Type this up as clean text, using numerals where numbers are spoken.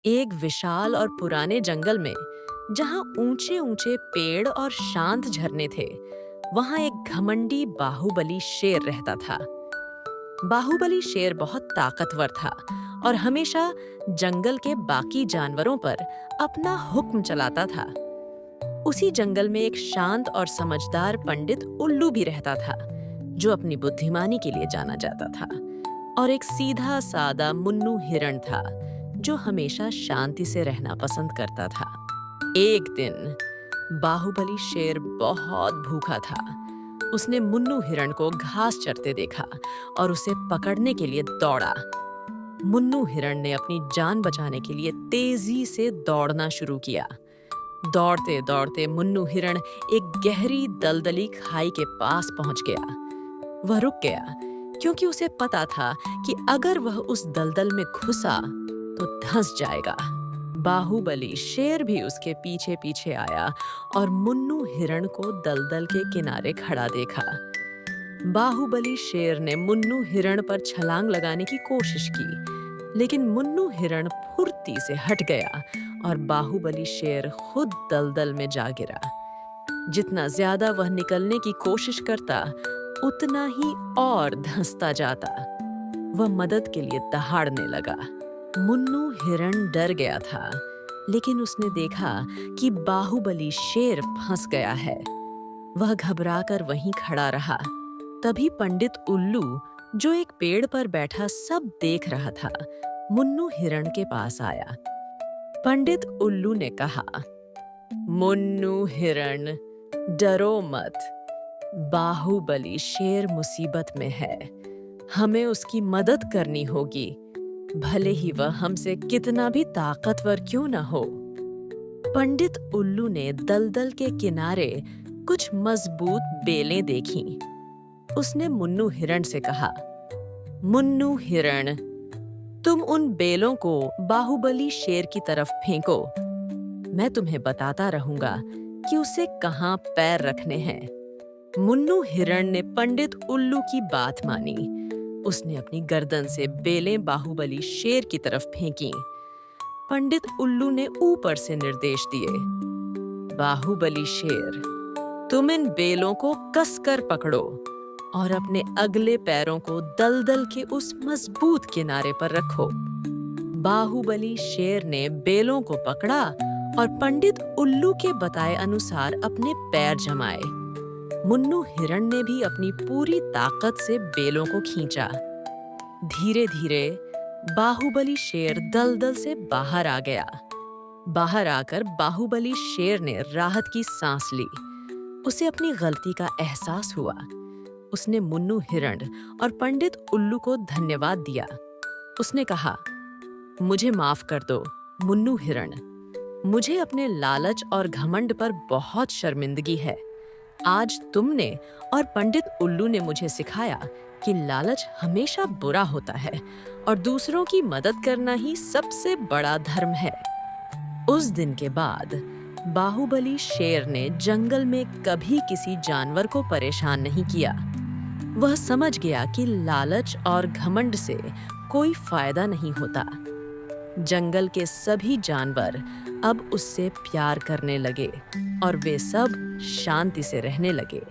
एक विशाल और पुराने जंगल में जहां ऊंचे ऊंचे पेड़ और शांत झरने थे, वहां एक घमंडी बाहुबली शेर रहता था। बाहुबली शेर बहुत ताकतवर था और हमेशा जंगल के बाकी जानवरों पर अपना हुक्म चलाता था। उसी जंगल में एक शांत और समझदार पंडित उल्लू भी रहता था, जो अपनी बुद्धिमानी के लिए जाना जाता था। और एक सीधा सादा मुन्नू हिरण था, जो हमेशा शांति से रहना पसंद करता था। एक दिन बाहुबली शेर बहुत भूखा था। उसने मुन्नू हिरण को घास चरते देखा और उसे पकड़ने के लिए दौड़ा। मुन्नू हिरण ने अपनी जान बचाने के लिए तेजी से दौड़ना शुरू किया। दौड़ते दौड़ते मुन्नू हिरण एक गहरी दलदली खाई के पास पहुंच गया। वह रुक गया क्योंकि उसे पता था कि अगर वह उस दलदल में घुसा तो धंस जाएगा। बाहुबली शेर भी उसके पीछे पीछे आया और मुन्नू हिरण को दलदल के किनारे खड़ा देखा। बाहुबली शेर ने मुन्नू हिरण पर छलांग लगाने की कोशिश की, लेकिन मुन्नू हिरण फुर्ती से हट गया और बाहुबली शेर खुद दलदल में जा गिरा। जितना ज्यादा वह निकलने की कोशिश करता, उतना ही और धंसता जाता। वह मदद के लिए दहाड़ने लगा। मुन्नू हिरण डर गया था, लेकिन उसने देखा कि बाहुबली शेर फंस गया है। वह घबराकर वहीं खड़ा रहा। तभी पंडित उल्लू, जो एक पेड़ पर बैठा सब देख रहा था, मुन्नू हिरण के पास आया। पंडित उल्लू ने कहा, मुन्नू हिरण, डरो मत। बाहुबली शेर मुसीबत में है। हमें उसकी मदद करनी होगी, भले ही वह हमसे कितना भी ताकतवर क्यों न हो। पंडित उल्लू ने दलदल के किनारे कुछ मजबूत बेलें देखीं। उसने मुन्नू हिरण से कहा, मुन्नू हिरण, तुम उन बेलों को बाहुबली शेर की तरफ फेंको। मैं तुम्हें बताता रहूंगा कि उसे कहाँ पैर रखने हैं। मुन्नू हिरण ने पंडित उल्लू की बात मानी। उसने अपनी गर्दन से बेलें बाहुबली शेर की तरफ फेंकी। पंडित उल्लू ने ऊपर से निर्देश दिए, बाहुबली शेर, तुम इन बेलों को कसकर पकड़ो और अपने अगले पैरों को दलदल के उस मजबूत किनारे पर रखो। बाहुबली शेर ने बेलों को पकड़ा और पंडित उल्लू के बताए अनुसार अपने पैर जमाए। मुन्नू हिरण ने भी अपनी पूरी ताकत से बेलों को खींचा। धीरे धीरे बाहुबली शेर दलदल से बाहर आ गया। बाहर आकर बाहुबली शेर ने राहत की सांस ली। उसे अपनी गलती का एहसास हुआ। उसने मुन्नू हिरण और पंडित उल्लू को धन्यवाद दिया। उसने कहा, मुझे माफ कर दो, मुन्नू हिरण। मुझे अपने लालच और घमंड पर बहुत शर्मिंदगी है। आज तुमने और पंडित उल्लू ने मुझे सिखाया कि लालच हमेशा बुरा होता है और दूसरों की मदद करना ही सबसे बड़ा धर्म है। उस दिन के बाद बाहुबली शेर ने जंगल में कभी किसी जानवर को परेशान नहीं किया। वह समझ गया कि लालच और घमंड से कोई फायदा नहीं होता। जंगल के सभी जानवर अब उससे प्यार करने लगे और वे सब शांति से रहने लगे।